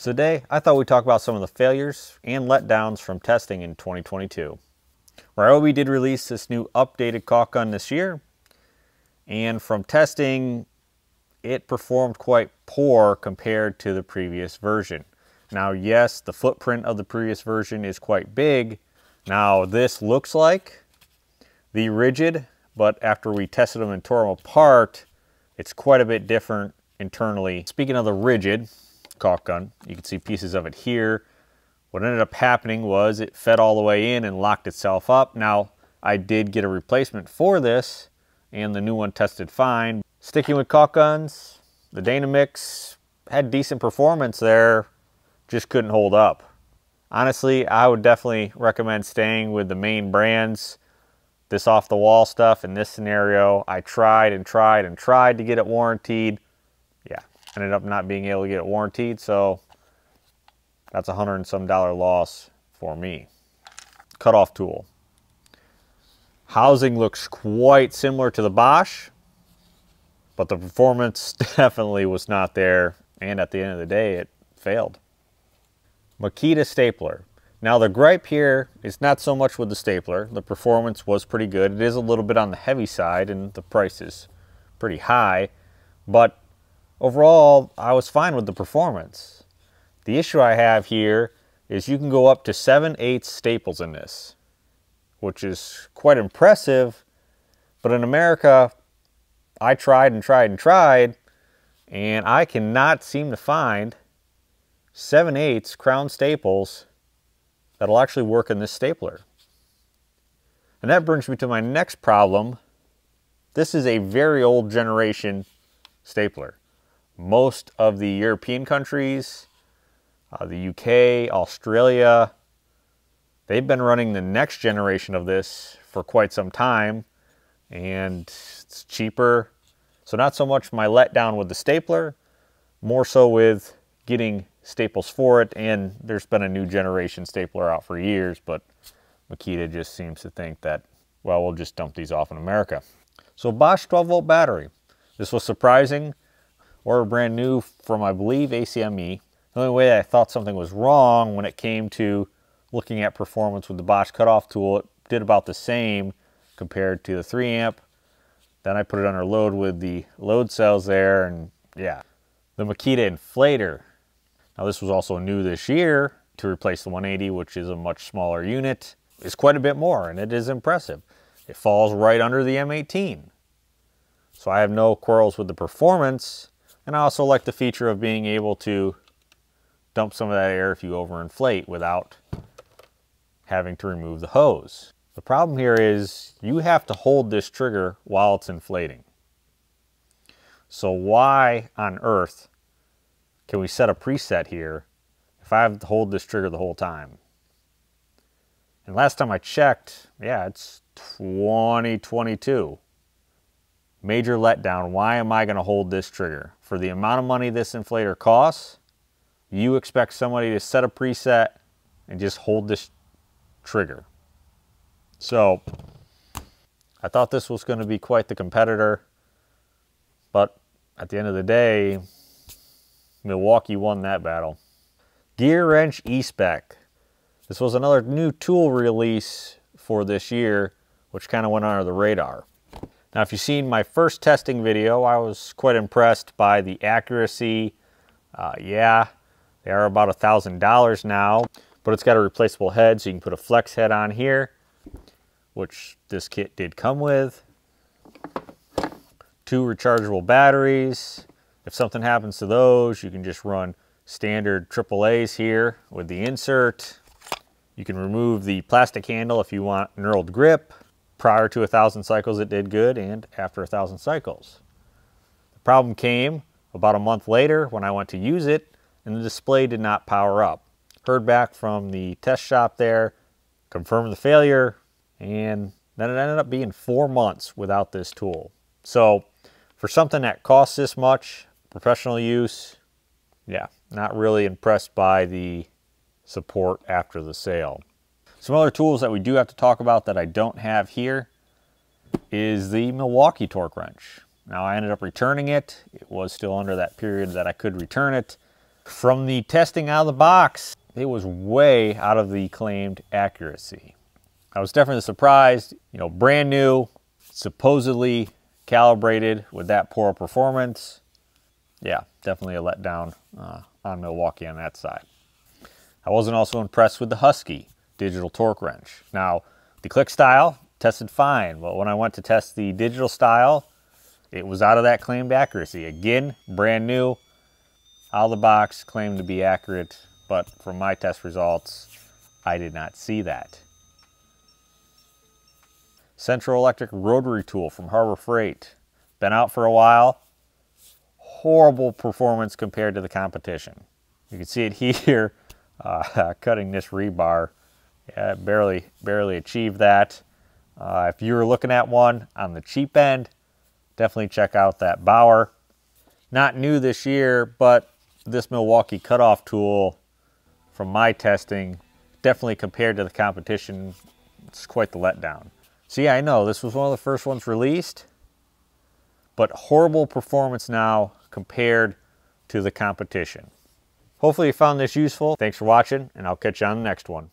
So today, I thought we'd talk about some of the failures and letdowns from testing in 2022. Ryobi did release this new updated caulk gun this year, and from testing, it performed quite poor compared to the previous version. Now, yes, the footprint of the previous version is quite big. Now, this looks like the Ridgid, but after we tested them and tore them apart, it's quite a bit different internally. Speaking of the Ridgid caulk gun, you can see pieces of it here. What ended up happening was it fed all the way in and locked itself up. Now, I did get a replacement for this, and the new one tested fine. Sticking with caulk guns, the Dynamix had decent performance there, just couldn't hold up. Honestly, I would definitely recommend staying with the main brands. This off-the-wall stuff in this scenario, I tried and tried and tried to get it warrantied. Yeah, ended up not being able to get it warrantied, so that's $100 and some loss for me. Cutoff tool. Housing looks quite similar to the Bosch, but the performance definitely was not there, and at the end of the day, it failed. Makita stapler. Now the gripe here is not so much with the stapler. The performance was pretty good. It is a little bit on the heavy side and the price is pretty high, but overall I was fine with the performance. The issue I have here is you can go up to 7/8 staples in this, which is quite impressive, but in America I tried and tried and tried, and I cannot seem to find 7/8 crown staples that'll actually work in this stapler. And that brings me to my next problem. This is a very old generation stapler. Most of the European countries, the UK, Australia, they've been running the next generation of this for quite some time, and it's cheaper. So not so much my letdown with the stapler, more so with getting staples for it, and there's been a new generation stapler out for years, but Makita just seems to think that, well, we'll just dump these off in America. So Bosch 12-volt battery. This was surprising, or brand new from, I believe, ACME. The only way I thought something was wrong when it came to looking at performance with the Bosch cutoff tool, it did about the same compared to the 3 amp. Then I put it under load with the load cells there, and yeah. The Makita inflator. Now this was also new this year to replace the 180, which is a much smaller unit. It's quite a bit more, and it is impressive. It falls right under the M18. So I have no quarrels with the performance, and I also like the feature of being able to dump some of that air if you overinflate without having to remove the hose. The problem here is you have to hold this trigger while it's inflating. So why on earth can we set a preset here if I have to hold this trigger the whole time? And last time I checked, yeah, it's 2022. Major letdown. Why am I going to hold this trigger? For the amount of money this inflator costs, you expect somebody to set a preset and just hold this trigger. So I thought this was going to be quite the competitor, but at the end of the day, Milwaukee won that battle. Gear Wrench E-Spec. This was another new tool release for this year, which kind of went under the radar. Now, if you've seen my first testing video, I was quite impressed by the accuracy. Yeah, they are about $1,000 now, but it's got a replaceable head, so you can put a flex head on here, which this kit did come with. 2 rechargeable batteries. If something happens to those, you can just run standard AAAs here with the insert. You can remove the plastic handle if you want knurled grip. Prior to 1,000 cycles, it did good, and after 1,000 cycles. The problem came about a month later when I went to use it, and the display did not power up. Heard back from the test shop there, confirmed the failure, and then it ended up being 4 months without this tool. So for something that costs this much, professional use, yeah, not really impressed by the support after the sale. Some other tools that we do have to talk about that I don't have here is the Milwaukee torque wrench. Now I ended up returning it. It was still under that period that I could return it. From the testing out of the box, it was way out of the claimed accuracy. I was definitely surprised, you know, brand new, supposedly calibrated with that poor performance. Yeah, definitely a letdown on Milwaukee on that side. I wasn't also impressed with the Husky digital torque wrench. Now, the click style tested fine, but when I went to test the digital style, it was out of that claimed accuracy. Again, brand new, out of the box, claimed to be accurate, but from my test results, I did not see that. Central Electric rotary tool from Harbor Freight. Been out for a while. Horrible performance compared to the competition. You can see it here, cutting this rebar. Yeah, barely achieved that. If you were looking at one on the cheap end, definitely check out that Bauer. Not new this year, but this Milwaukee cutoff tool, from my testing, definitely compared to the competition, it's quite the letdown. So yeah, I know this was one of the first ones released, but horrible performance now compared to the competition. Hopefully you found this useful. Thanks for watching, and I'll catch you on the next one.